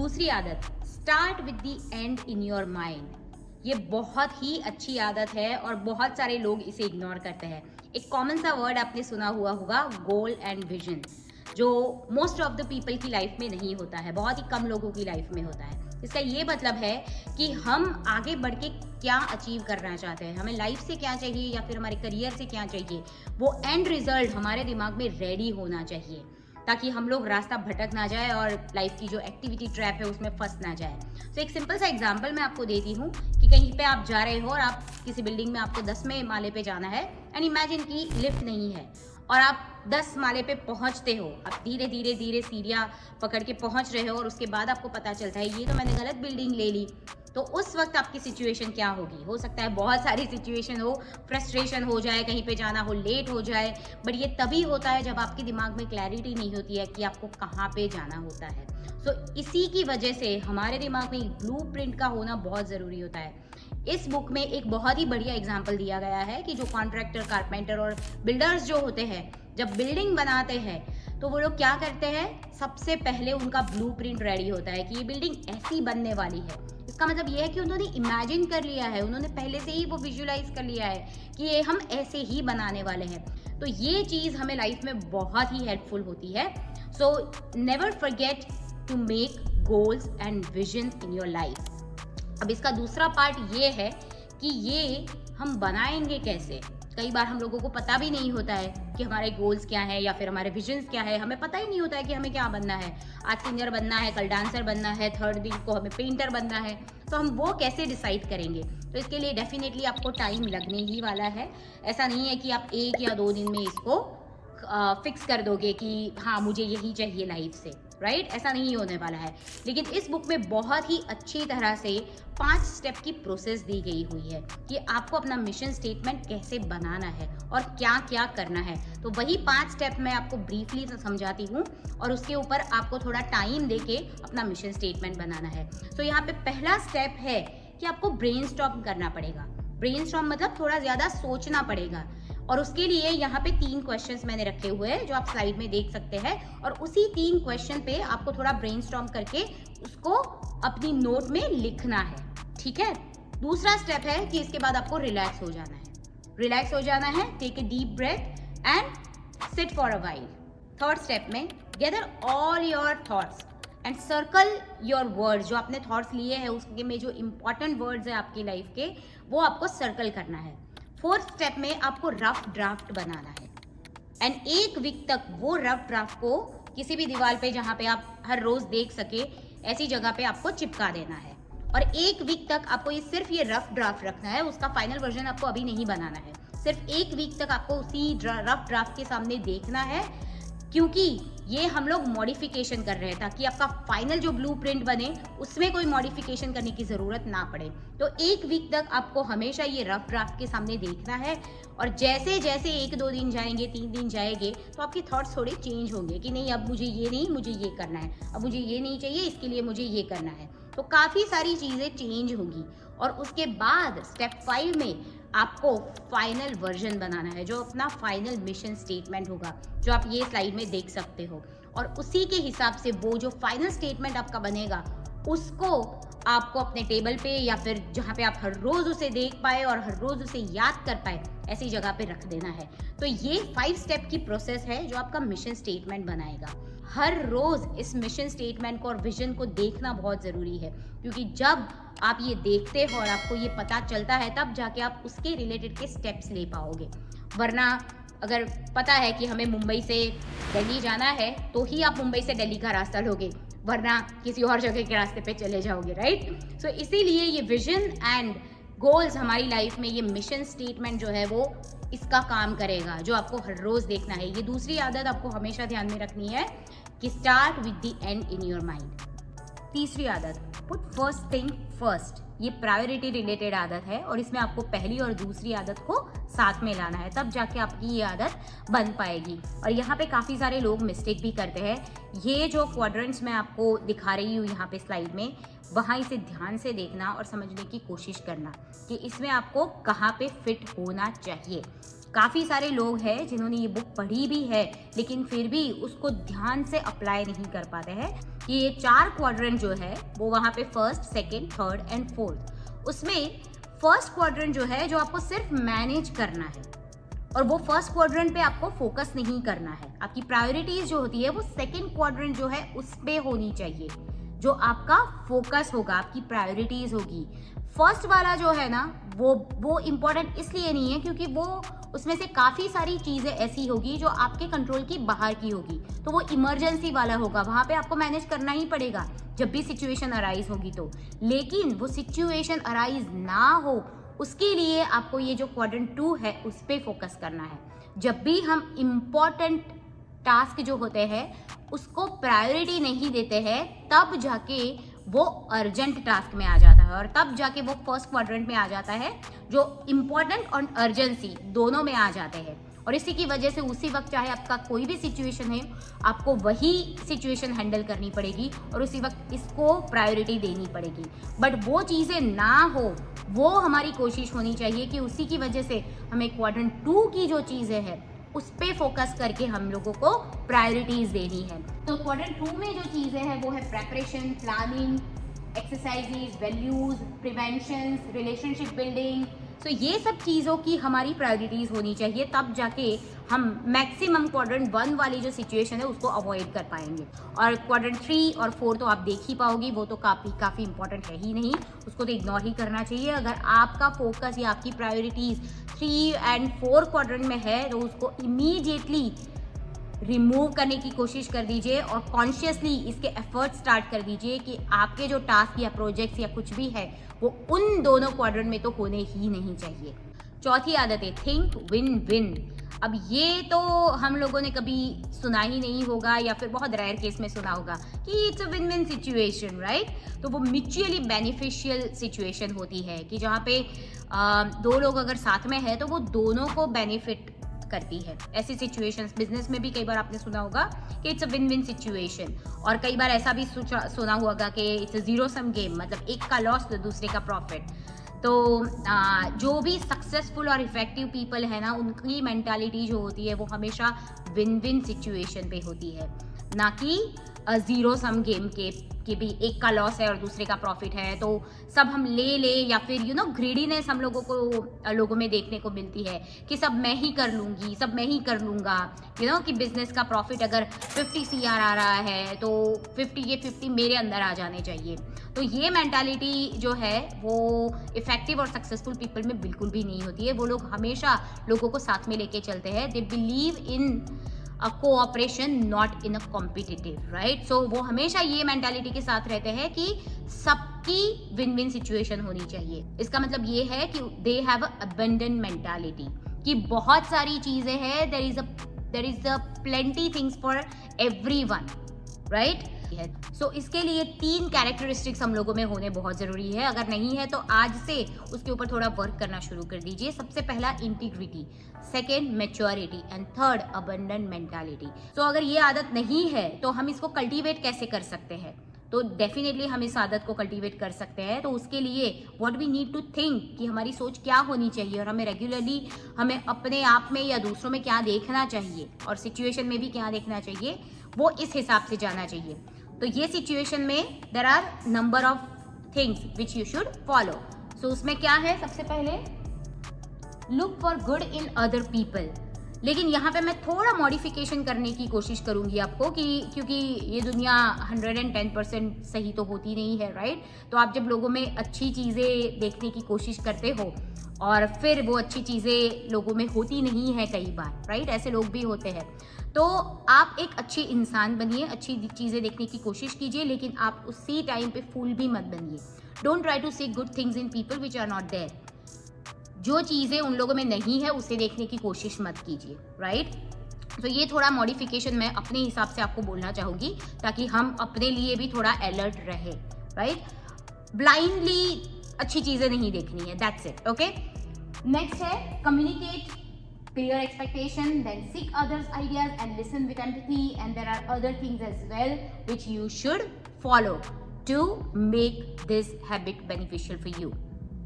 दूसरी आदत, start with the and in your mind. ये बहुत ही अच्छी आदत है और बहुत सारे लोग इसे इग्नोर करते हैं। एक कॉमन सा वर्ड आपने सुना हुआ होगा, गोल एंड विजन, जो मोस्ट ऑफ द पीपल की लाइफ में नहीं होता है, बहुत ही कम लोगों की लाइफ में होता है। इसका ये मतलब है कि हम आगे बढ़ के क्या अचीव करना चाहते हैं, हमें लाइफ से क्या चाहिए या फिर हमारे करियर से क्या चाहिए, वो एंड रिजल्ट हमारे दिमाग में रेडी होना चाहिए, ताकि हम लोग रास्ता भटक ना जाए और लाइफ की जो एक्टिविटी ट्रैप है उसमें फंस ना जाए। तो एक सिंपल सा एग्जांपल मैं आपको देती हूँ कि कहीं पे आप जा रहे हो और आप किसी बिल्डिंग में, आपको 10वें माले पे जाना है एंड इमेजिन कि लिफ्ट नहीं है और आप 10 माले पे पहुंचते हो। आप धीरे धीरे धीरे सीढ़ियाँ पकड़ के पहुंच रहे हो और उसके बाद आपको पता चलता है ये तो मैंने गलत बिल्डिंग ले ली। तो उस वक्त आपकी सिचुएशन क्या होगी? हो सकता है बहुत सारी सिचुएशन हो, फ्रस्ट्रेशन हो जाए, कहीं पे जाना हो, लेट हो जाए, बट ये तभी होता है जब आपके दिमाग में क्लैरिटी नहीं होती है कि आपको कहाँ पे जाना होता है। तो इसी की वजह से हमारे दिमाग में एक ब्लूप्रिंट का होना बहुत ज़रूरी होता है। इस बुक में एक बहुत ही बढ़िया एग्जाम्पल दिया गया है कि जो कॉन्ट्रैक्टर, कारपेंटर और बिल्डर्स जो होते हैं, जब बिल्डिंग बनाते हैं तो वो लोग क्या करते हैं, सबसे पहले उनका ब्लूप्रिंट रेडी होता है कि ये बिल्डिंग ऐसी बनने वाली है। इसका मतलब ये है कि उन्होंने इमेजिन कर लिया है, उन्होंने पहले से ही वो विजुअलाइज कर लिया है कि ये हम ऐसे ही बनाने वाले हैं। तो ये चीज़ हमें लाइफ में बहुत ही हेल्पफुल होती है। So never forget to make goals and vision in your life. अब इसका दूसरा पार्ट ये है कि ये हम बनाएंगे कैसे। कई बार हम लोगों को पता भी नहीं होता है कि हमारे गोल्स क्या है या फिर हमारे विजन्स क्या है। हमें पता ही नहीं होता है कि हमें क्या बनना है। आज सिंगर बनना है, कल डांसर बनना है, थर्ड दिन को हमें पेंटर बनना है। तो हम वो कैसे डिसाइड करेंगे? तो इसके लिए डेफिनेटली आपको टाइम लगने ही वाला है। ऐसा नहीं है कि आप 1 या 2 दिन में इसको फिक्स कर दोगे कि हाँ मुझे यही चाहिए लाइफ से, राइट? ऐसा नहीं होने वाला है। लेकिन इस बुक में बहुत ही अच्छी तरह से 5 स्टेप की प्रोसेस दी गई हुई है कि आपको अपना मिशन स्टेटमेंट कैसे बनाना है और क्या क्या करना है। तो वही 5 स्टेप मैं आपको ब्रीफली समझाती हूँ और उसके ऊपर आपको थोड़ा टाइम देके अपना मिशन स्टेटमेंट बनाना है। तो यहाँ पे पहला स्टेप है कि आपको ब्रेनस्टॉर्म करना पड़ेगा। ब्रेनस्टॉर्म मतलब थोड़ा ज़्यादा सोचना पड़ेगा और उसके लिए यहाँ पे 3 क्वेश्चंस मैंने रखे हुए हैं जो आप स्लाइड में देख सकते हैं और उसी 3 क्वेश्चन पे आपको थोड़ा ब्रेनस्टॉर्म करके उसको अपनी नोट में लिखना है, ठीक है? दूसरा स्टेप है कि इसके बाद आपको रिलैक्स हो जाना है। रिलैक्स हो जाना है, take a deep breath and sit for a while. Third step में gather all your thoughts and circle your words. जो आपने थॉट्स लिए हैं उसके में जो इंपॉर्टेंट वर्ड्स है आपकी लाइफ के, वो आपको सर्कल करना है। फोर्थ स्टेप में आपको रफ ड्राफ्ट बनाना है एंड 1 वीक तक वो रफ ड्राफ्ट को किसी भी दीवार पे जहाँ पे आप हर रोज देख सके ऐसी जगह पे आपको चिपका देना है और 1 वीक तक आपको ये सिर्फ ये रफ ड्राफ्ट रखना है। उसका फाइनल वर्जन आपको अभी नहीं बनाना है। सिर्फ 1 वीक तक आपको उसी रफ ड्राफ्ट के सामने देखना है, क्योंकि ये हम लोग मॉडिफिकेशन कर रहे हैं ताकि आपका फाइनल जो ब्लूप्रिंट बने उसमें कोई मॉडिफिकेशन करने की ज़रूरत ना पड़े। तो 1 वीक तक आपको हमेशा ये रफ ड्राफ्ट के सामने देखना है और जैसे जैसे 1-2 दिन जाएंगे, 3 दिन जाएंगे, तो आपके थॉट्स थोड़े चेंज होंगे कि नहीं अब मुझे ये नहीं, मुझे ये करना है, अब मुझे ये नहीं चाहिए, इसके लिए मुझे ये करना है। तो काफ़ी सारी चीज़ें चेंज होगी और उसके बाद स्टेप 5 में आपको फाइनल वर्जन बनाना है जो अपना फाइनल मिशन स्टेटमेंट होगा, जो आप ये स्लाइड में देख सकते हो। और उसी के हिसाब से वो जो फाइनल स्टेटमेंट आपका बनेगा उसको आपको अपने टेबल पे या फिर जहाँ पे आप हर रोज़ उसे देख पाए और हर रोज़ उसे याद कर पाए ऐसी जगह पे रख देना है। तो ये 5 स्टेप की प्रोसेस है जो आपका मिशन स्टेटमेंट बनाएगा। हर रोज़ इस मिशन स्टेटमेंट को और विजन को देखना बहुत ज़रूरी है, क्योंकि जब आप ये देखते हो और आपको ये पता चलता है तब जाके आप उसके रिलेटेड के स्टेप्स ले पाओगे। वरना अगर पता है कि हमें मुंबई से दिल्ली जाना है तो ही आप मुंबई से दिल्ली का रास्ता लोगे, वरना किसी और जगह के रास्ते पे चले जाओगे, राइट? सो इसीलिए ये विजन एंड गोल्स हमारी लाइफ में, ये मिशन स्टेटमेंट जो है वो इसका काम करेगा जो आपको हर रोज़ देखना है। ये दूसरी आदत आपको हमेशा ध्यान में रखनी है कि start with the and in your mind. तीसरी आदत, पुट फर्स्ट थिंग फर्स्ट। ये प्रायोरिटी रिलेटेड आदत है और इसमें आपको पहली और दूसरी आदत को साथ में लाना है, तब जाके आपकी ये आदत बन पाएगी। और यहाँ पे काफ़ी सारे लोग मिस्टेक भी करते हैं। ये जो क्वाड्रेंट्स मैं आपको दिखा रही हूँ यहाँ पे स्लाइड में, वहाँ इसे ध्यान से देखना और समझने की कोशिश करना कि इसमें आपको कहाँ पे फिट होना चाहिए। काफ़ी सारे लोग हैं जिन्होंने ये बुक पढ़ी भी है लेकिन फिर भी उसको ध्यान से अप्लाई नहीं कर पाते हैं कि ये 4 क्वाड्रेंट जो है वो वहाँ पे first, second, third and fourth, उसमें फर्स्ट क्वाड्रेंट जो है जो आपको सिर्फ मैनेज करना है और वो फर्स्ट क्वाड्रेंट पे आपको फोकस नहीं करना है। आपकी प्रायोरिटीज जो होती है वो सेकेंड क्वाड्रेंट जो है उस पे होनी चाहिए, जो आपका फोकस होगा, आपकी प्रायोरिटीज होगी। फर्स्ट वाला जो है ना वो इम्पोर्टेंट इसलिए नहीं है क्योंकि वो उसमें से काफ़ी सारी चीज़ें ऐसी होगी जो आपके कंट्रोल की बाहर की होगी, तो वो इमरजेंसी वाला होगा, वहाँ पे आपको मैनेज करना ही पड़ेगा जब भी सिचुएशन अराइज होगी तो। लेकिन वो सिचुएशन अराइज ना हो उसके लिए आपको ये जो क्वाड्रेंट 2 है उस पर फोकस करना है। जब भी हम इम्पॉर्टेंट टास्क जो होते हैं उसको प्रायोरिटी नहीं देते हैं तब जाके वो अर्जेंट टास्क में आ जाता है और तब जाके वो फर्स्ट क्वाड्रेंट में आ जाता है, जो इम्पोर्टेंट और अर्जेंसी दोनों में आ जाते हैं। और इसी की वजह से उसी वक्त चाहे आपका कोई भी सिचुएशन है आपको वही सिचुएशन हैंडल करनी पड़ेगी और उसी वक्त इसको प्रायोरिटी देनी पड़ेगी। बट वो चीज़ें ना हो, वो हमारी कोशिश होनी चाहिए कि उसी की वजह से हमें क्वाड्रेंट 2 की जो चीज़ें हैं उस पे फोकस करके हम लोगों को प्रायोरिटीज देनी है। तो क्वाड्रेंट 2 में जो चीज़ें हैं वो है preparation, planning, exercises, values, prevention, relationship building. तो ये सब चीज़ों की हमारी प्रायोरिटीज होनी चाहिए, तब जाके हम मैक्सिमम क्वाड्रेंट 1 वाली जो सिचुएशन है उसको अवॉइड कर पाएंगे। और क्वाड्रेंट 3 और 4 तो आप देख ही पाओगी, वो तो काफ़ी इंपॉर्टेंट है ही नहीं, उसको तो इग्नोर ही करना चाहिए। अगर आपका फोकस या आपकी प्रायोरिटीज 3 एंड 4 क्वाड्रेंट में है तो उसको इमीडिएटली रिमूव करने की कोशिश कर दीजिए और कॉन्शियसली इसके एफर्ट स्टार्ट कर दीजिए कि आपके जो टास्क या प्रोजेक्ट्स या कुछ भी है वो उन दोनों क्वाड्रेंट में तो होने ही नहीं चाहिए। चौथी आदत है थिंक विन विन। अब ये तो हम लोगों ने कभी सुना ही नहीं होगा या फिर बहुत रेयर केस में सुना होगा कि it's a win win situation, right. तो वो म्यूचुअली बेनिफिशियल सिचुएशन होती है कि जहाँ पे 2 लोग अगर साथ में है तो वो दोनों को बेनिफिट करती है। ऐसी सिचुएशंस बिजनेस में भी कई बार आपने सुना होगा कि it's a win win situation, और कई बार ऐसा भी सुना होगा कि it's a zero sum game, मतलब एक का लॉस तो दूसरे का प्रॉफिट। तो जो भी सक्सेसफुल और इफेक्टिव पीपल है ना, उनकी मेंटालिटी जो होती है वो हमेशा विन विन सिचुएशन पे होती है, ना कि जीरो सम गेम के भी एक का लॉस है और दूसरे का प्रॉफिट है तो सब हम ले या फिर ग्रीडीनेस हम लोगों में देखने को मिलती है कि सब मैं ही कर लूँगी, सब मैं ही कर लूँगा। कि बिजनेस का प्रॉफिट अगर 50 CR आ रहा है तो 50 मेरे अंदर आ जाने चाहिए। तो ये मेंटालिटी जो है वो इफेक्टिव और सक्सेसफुल पीपल में बिल्कुल भी नहीं होती है। वो लोग हमेशा लोगों को साथ में लेके चलते हैं। They believe in a cooperation not in a competitive, right. So वो हमेशा ये मेंटालिटी के साथ रहते हैं कि सबकी विन विन सिचुएशन होनी चाहिए। इसका मतलब ये है कि they have a abundant mentality कि बहुत सारी चीजें हैं, there is a plenty things for everyone, right. So इसके लिए 3 कैरेक्टरिस्टिक्स हम लोगों में होने बहुत जरूरी है। अगर नहीं है तो आज से उसके ऊपर थोड़ा वर्क करना शुरू कर दीजिए। सबसे पहला integrity, second maturity and third abundant mentality. तो अगर ये आदत नहीं है तो हम इसको कल्टीवेट कैसे कर सकते हैं? तो डेफिनेटली हम इस आदत को कल्टीवेट कर सकते हैं। तो उसके लिए what we need to think कि हमारी सोच क्या होनी चाहिए और हमें रेगुलरली हमें अपने आप में या दूसरों में क्या देखना चाहिए और सिचुएशन में भी क्या देखना चाहिए, वो इस हिसाब से जाना चाहिए। तो ये सिचुएशन में there are number of things which you should follow. So उसमें क्या है, सबसे पहले look for good in other people. लेकिन यहाँ पे मैं थोड़ा मॉडिफिकेशन करने की कोशिश करूँगी आपको क्योंकि ये दुनिया 110% सही तो होती नहीं है, राइट। तो आप जब लोगों में अच्छी चीज़ें देखने की कोशिश करते हो और फिर वो अच्छी चीज़ें लोगों में होती नहीं है कई बार, राइट, ऐसे लोग भी होते हैं। तो आप एक अच्छे इंसान बनिए, अच्छी चीज़ें देखने की कोशिश कीजिए, लेकिन आप उसी टाइम पे फूल भी मत बनिए। Don't try to see good things in people which are not there. जो चीज़ें उन लोगों में नहीं है उसे देखने की कोशिश मत कीजिए, राइट। तो ये थोड़ा मॉडिफिकेशन मैं अपने हिसाब से आपको बोलना चाहूँगी ताकि हम अपने लिए भी थोड़ा अलर्ट रहे, राइट। ब्लाइंडली अच्छी चीज़ें नहीं देखनी है, दैट्स इट, ओके। नेक्स्ट है communicate clear expectation, then seek others' ideas and listen with empathy, and there are other things as well which you should follow to make this habit beneficial for you.